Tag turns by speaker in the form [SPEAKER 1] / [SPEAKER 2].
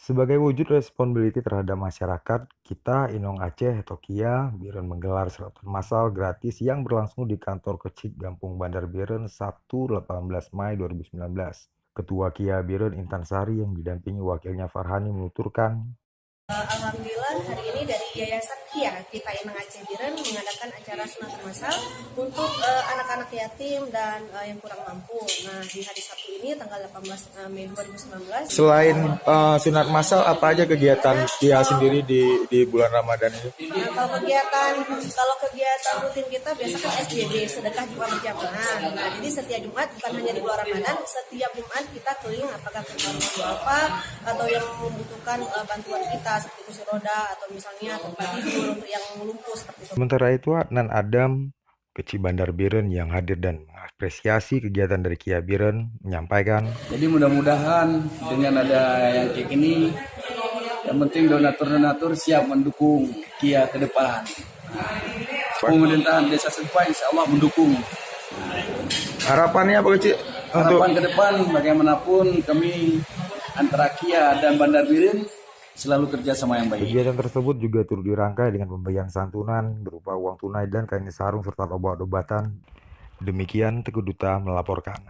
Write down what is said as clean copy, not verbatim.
[SPEAKER 1] Sebagai wujud responsibility terhadap masyarakat, kita Inong Aceh atau KIA Biren menggelar seratan massal gratis yang berlangsung di kantor kecil Gampung Bandar Biren Sabtu 18 Mei 2019. Ketua KIA Biren Intan Sari yang didampingi wakilnya Farhani menuturkan,
[SPEAKER 2] Alhamdulillah hari ini dari Yayasan KIA kita Inang Aceh Biren mengadakan acara sunatan massal untuk anak-anak yatim dan yang kurang mampu. Nah, di hari Sabtu ini tanggal 18 Mei 2019.
[SPEAKER 3] Selain sunat massal, apa aja kegiatan KIA sendiri di bulan Ramadan ini?
[SPEAKER 2] Nah, kalau kegiatan rutin kita biasa kan SJB, sedekah Jumat berjamaah. Nah, jadi setiap Jumat bukan hanya di bulan Ramadan, setiap Jumat kita keliling apakah ke rumah duafa atau yang membutuhkan bantuan kita seperti kursi roda atau misalnya tempat tidur untuk yang lumpuh seperti itu.
[SPEAKER 1] sementara itu Adnan Adam, Kecil Bandar Biren yang hadir dan mengapresiasi kegiatan dari KIA Biren menyampaikan,
[SPEAKER 4] Jadi mudah-mudahan dengan ada yang kayak gini, yang penting donatur-donatur siap mendukung KIA ke depan. Pemerintahan Desa Sempa insya Allah mendukung.
[SPEAKER 3] Harapannya apa kecil?
[SPEAKER 4] Harapan ke depan bagaimanapun kami antara KIA dan Bandar Biren selalu kerja sama yang baik.
[SPEAKER 1] kegiatan tersebut juga turut dirangkai dengan pemberian santunan berupa uang tunai dan kain sarung serta obat-obatan. Demikian Teguh Duta melaporkan.